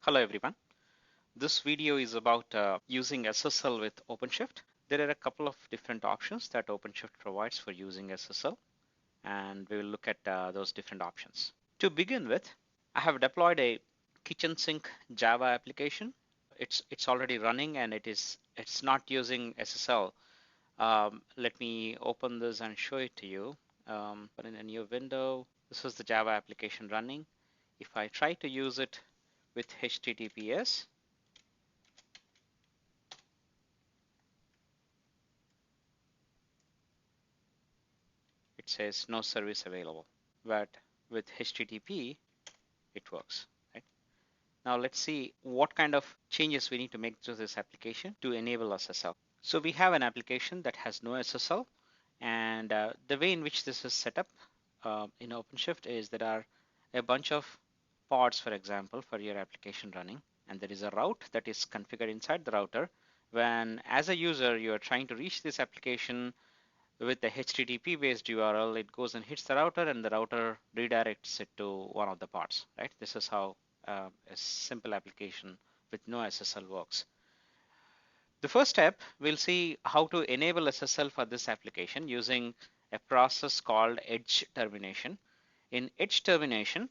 Hello everyone. This video is about using SSL with OpenShift. There are a couple of different options that OpenShift provides for using SSL, and we will look at those different options. To begin with, I have deployed a kitchen sink Java application. It's already running and it's not using SSL. Let me open this and show it to you. But in a new window, this is the Java application running. If I try to use it with HTTPS, it says no service available, but with HTTP it works. Right? Now let's see what kind of changes we need to make to this application to enable SSL. So we have an application that has no SSL, and the way in which this is set up in OpenShift is there are a bunch of pods, for example, for your application running, and there is a route that is configured inside the router. When as a user you are trying to reach this application with the HTTP based URL, it goes and hits the router and the router redirects it to one of the parts, right? This is how a simple application with no SSL works. The first step, we'll see how to enable SSL for this application using a process called edge termination. In edge termination,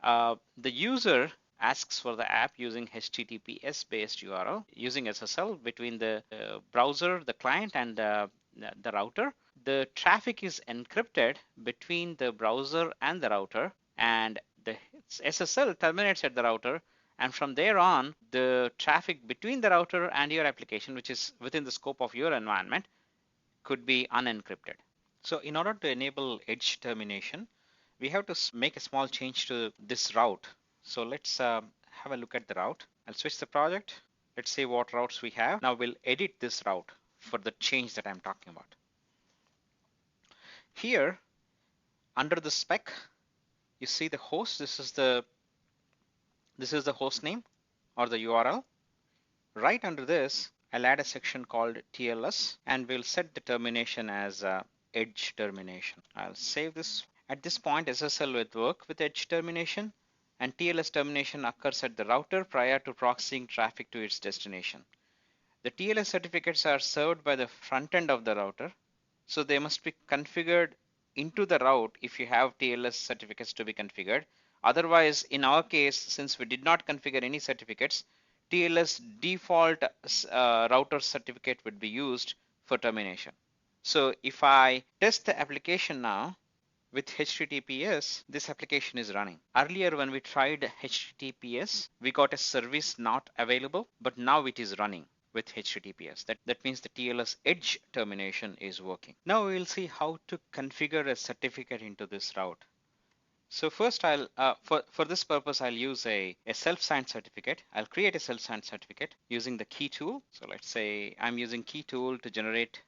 the user asks for the app using HTTPS based URL using SSL between the browser, the client, and the router. The traffic is encrypted between the browser and the router, and the SSL terminates at the router, and from there on the traffic between the router and your application, which is within the scope of your environment, could be unencrypted. So in order to enable edge termination, we have to make a small change to this route. So let's have a look at the route. I'll switch the project. Let's see what routes we have. Now we'll edit this route for the change that I'm talking about. Here under the spec, you see the host. This is the host name or the URL. Right under this, I'll add a section called TLS, and we'll set the termination as edge termination. I'll save this. At this point, SSL will work with edge termination, and TLS termination occurs at the router prior to proxying traffic to its destination. The TLS certificates are served by the front end of the router, so they must be configured into the route if you have TLS certificates to be configured. Otherwise, in our case, since we did not configure any certificates, TLS default router certificate would be used for termination. So if I test the application now with HTTPS, this application is running. Earlier when we tried HTTPS, we got a service not available, but now it is running with HTTPS. That means the TLS edge termination is working. Now we will see how to configure a certificate into this route. So first I'll, for this purpose, I'll use a self-signed certificate. I'll create a self-signed certificate using the key tool. So let's say I'm using key tool to generate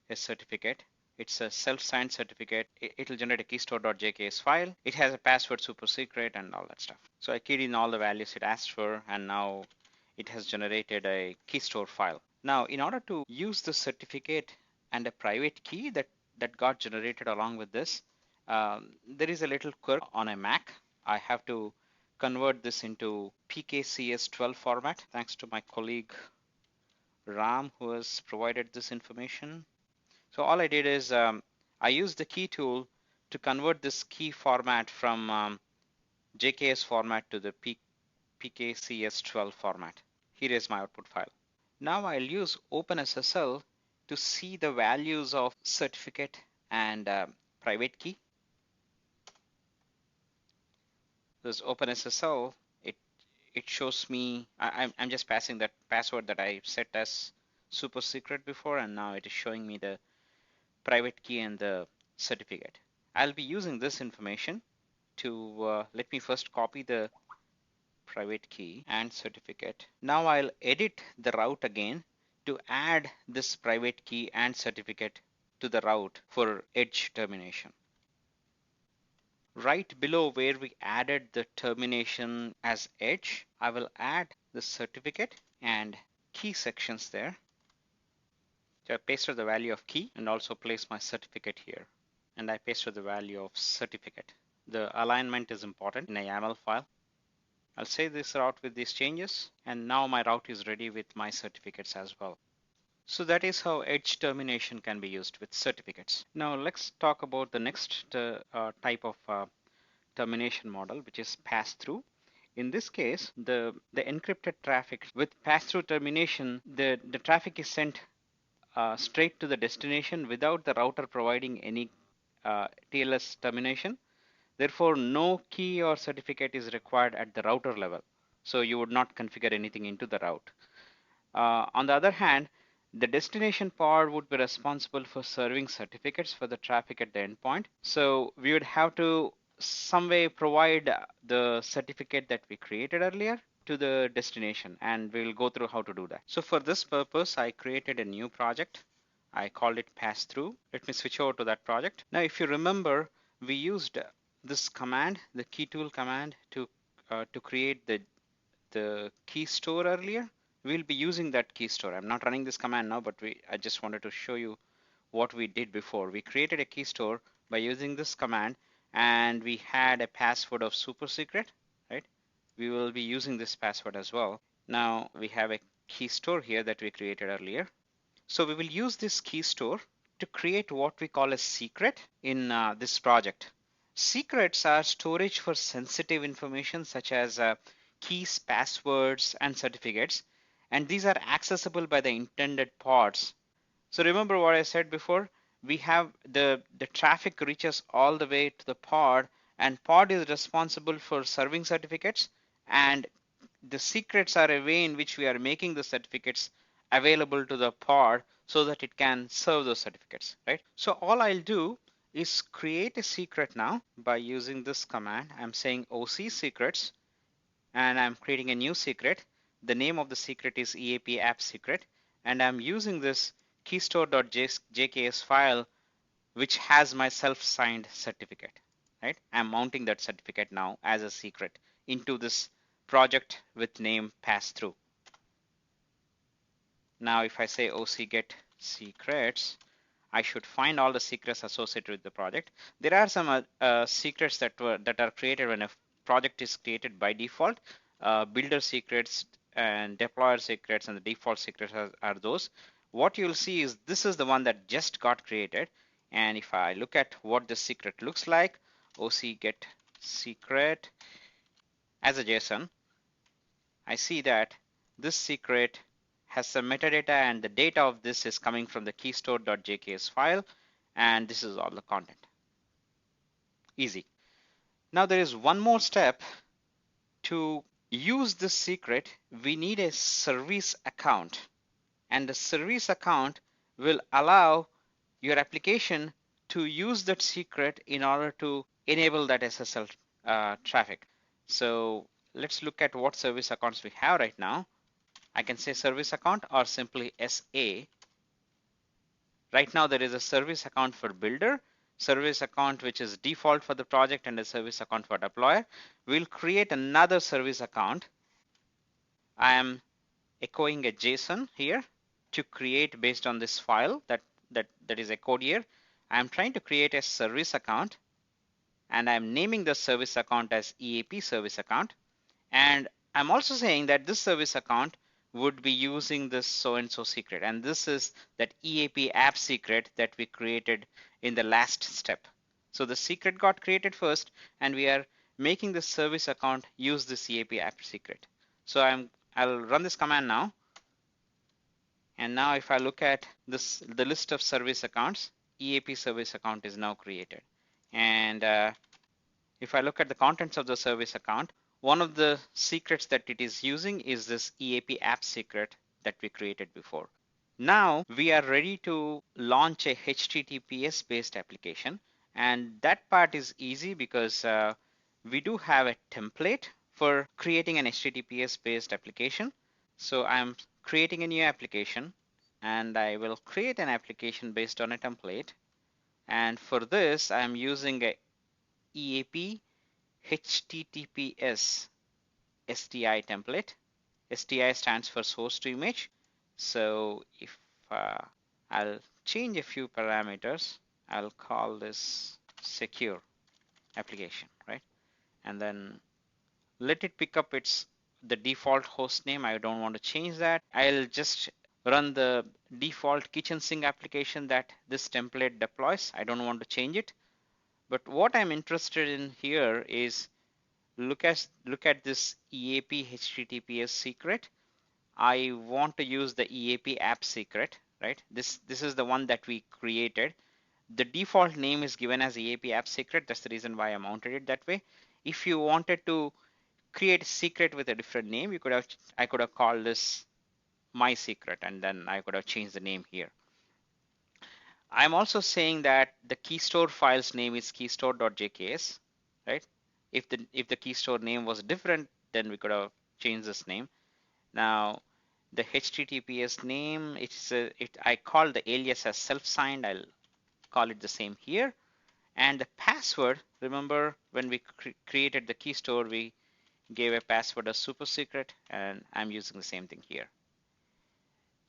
a certificate. It's a self-signed certificate. It'll generate a keystore.jks file. It has a password super secret and all that stuff. So I keyed in all the values it asked for, and now it has generated a keystore file. Now, in order to use the certificate and a private key that got generated along with this, there is a little quirk on a Mac. I have to convert this into PKCS12 format, thanks to my colleague Ram, who has provided this information. So all I did is I used the key tool to convert this key format from JKS format to the PKCS12 format. Here is my output file. Now I'll use OpenSSL to see the values of certificate and private key. This OpenSSL, it shows me, I'm just passing that password that I set as super secret before, and now it is showing me the private key and the certificate. I'll be using this information to let me first copy the private key and certificate. Now I'll edit the route again to add this private key and certificate to the route for edge termination. Right below where we added the termination as edge, I will add the certificate and key sections there. So I pasted the value of key and also place my certificate here. And I pasted the value of certificate. The alignment is important in a YAML file. I'll save this route with these changes, and now my route is ready with my certificates as well. So that is how edge termination can be used with certificates. Now let's talk about the next type of termination model, which is pass-through. In this case, the encrypted traffic with pass-through termination, the traffic is sent straight to the destination without the router providing any TLS termination. Therefore, no key or certificate is required at the router level. So you would not configure anything into the route. On the other hand, the destination pod would be responsible for serving certificates for the traffic at the endpoint. So we would have to some way provide the certificate that we created earlier to the destination, and we'll go through how to do that. So for this purpose, I created a new project. I called it pass through. Let me switch over to that project. Now, if you remember, we used this command, the key tool command, to create the key store earlier. We'll be using that key store. I'm not running this command now, but I just wanted to show you what we did before. We created a key store by using this command, and we had a password of super secret, right? We will be using this password as well. Now we have a key store here that we created earlier. So we will use this key store to create what we call a secret in this project. Secrets are storage for sensitive information such as keys, passwords, and certificates, and these are accessible by the intended pods. So remember what I said before, we have the traffic reaches all the way to the pod, and pod is responsible for serving certificates, and the secrets are a way in which we are making the certificates available to the pod so that it can serve those certificates, right? So all I'll do is create a secret now by using this command. I'm saying OC secrets, and I'm creating a new secret. The name of the secret is EAP app secret, and I'm using this keystore.jks file which has my self-signed certificate, right? I'm mounting that certificate now as a secret into this project with name pass through. Now if I say OC get secrets, I should find all the secrets associated with the project. There are some secrets that are created when a project is created by default. Builder secrets and deployer secrets and the default secrets are those. What you'll see is this is the one that just got created. And if I look at what the secret looks like, OC get secret as a JSON, I see that this secret has some metadata, and the data of this is coming from the keystore.jks file, and this is all the content. Easy. Now there is one more step. To use this secret, we need a service account, and the service account will allow your application to use that secret in order to enable that SSL traffic. So let's look at what service accounts we have right now. I can say service account or simply SA. Right now there is a service account for builder, service account which is default for the project, and a service account for deployer. We'll create another service account. I am echoing a JSON here to create based on this file that is echoed here. I'm trying to create a service account, and I'm naming the service account as EAP service account. And I'm also saying that this service account would be using this so-and-so secret. And this is that EAP app secret that we created in the last step. So the secret got created first, and we are making the service account use this EAP app secret. So I'll run this command now. And now if I look at this, the list of service accounts, EAP service account is now created. And if I look at the contents of the service account, one of the secrets that it is using is this EAP app secret that we created before. Now we are ready to launch a HTTPS based application, and that part is easy because we do have a template for creating an HTTPS based application. So I'm creating a new application, and I will create an application based on a template. And for this, I'm using a EAP HTTPS STI template. STI stands for source to image. So if I'll change a few parameters, I'll call this secure application, right? And then let it pick up the default host name. I don't want to change that. I'll just run the default kitchen sink application that this template deploys. I don't want to change it. But what I'm interested in here is look at this EAP HTTPS secret. I want to use the EAP app secret, right? This is the one that we created. The default name is given as EAP app secret. That's the reason why I mounted it that way. If you wanted to create a secret with a different name, I could have called this my secret, and then I could have changed the name here. I'm also saying that the keystore file's name is keystore.jks, right? If the keystore name was different, then we could have changed this name. Now the HTTPS name, I call the alias as self-signed. I'll call it the same here. And the password, remember when we created the key store, we gave a password as super secret, and I'm using the same thing here.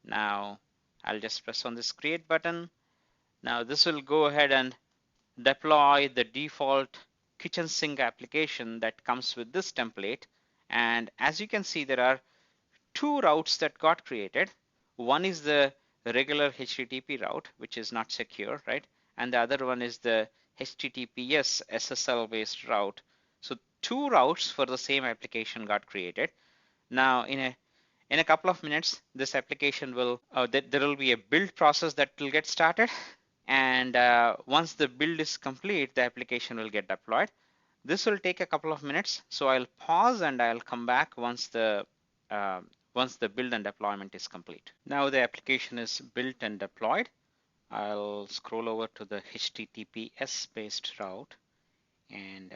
Now I'll just press on this create button. Now this will go ahead and deploy the default kitchen sink application that comes with this template. And as you can see, there are two routes that got created. One is the regular HTTP route, which is not secure, right? And the other one is the HTTPS SSL based route. So two routes for the same application got created. Now in a couple of minutes, this application there will be a build process that will get started. And once the build is complete, the application will get deployed. This will take a couple of minutes. So I'll pause and I'll come back once the build and deployment is complete. Now the application is built and deployed. I'll scroll over to the HTTPS based route, and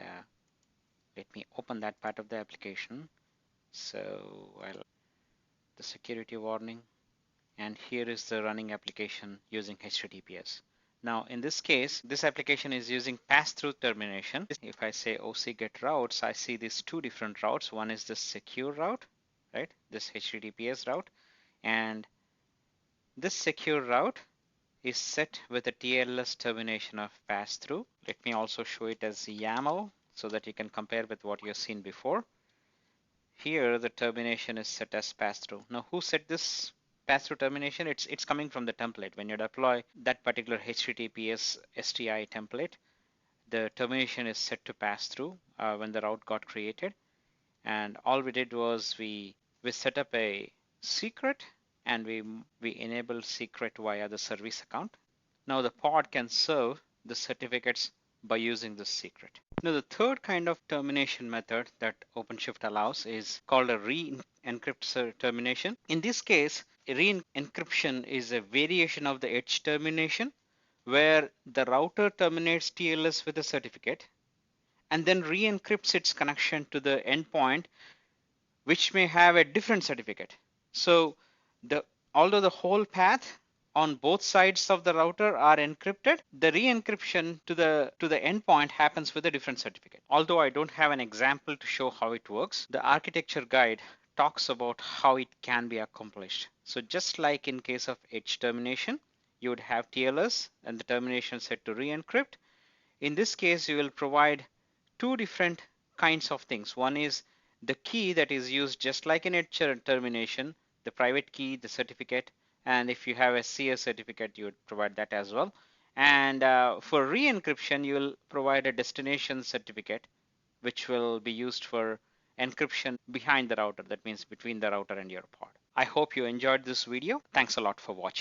let me open that part of the application. So the security warning, and here is the running application using HTTPS. Now in this case, this application is using pass-through termination. If I say OC get routes, I see these two different routes. One is the secure route, right? This HTTPS route, and this secure route is set with a TLS termination of pass-through. Let me also show it as YAML so that you can compare with what you've seen before. Here the termination is set as pass-through. Now who set this pass-through termination? It's coming from the template. When you deploy that particular HTTPS STI template, the termination is set to pass-through when the route got created. And all we did was we set up a secret, and we enabled secret via the service account. Now the pod can serve the certificates by using this secret. Now the third kind of termination method that OpenShift allows is called a re-encrypt termination. In this case, re-encryption is a variation of the edge termination where the router terminates TLS with a certificate and then re-encrypts its connection to the endpoint, which may have a different certificate. So although the whole path on both sides of the router are encrypted, the re-encryption to the endpoint happens with a different certificate. Although I don't have an example to show how it works, the architecture guide talks about how it can be accomplished. So just like in case of edge termination, you would have TLS and the termination set to re-encrypt. In this case, you will provide two different kinds of things. One is the key that is used just like in edge termination, the private key, the certificate, and if you have a CS certificate, you would provide that as well. And for re-encryption, you will provide a destination certificate, which will be used for encryption behind the router. That means between the router and your pod. I hope you enjoyed this video. Thanks a lot for watching.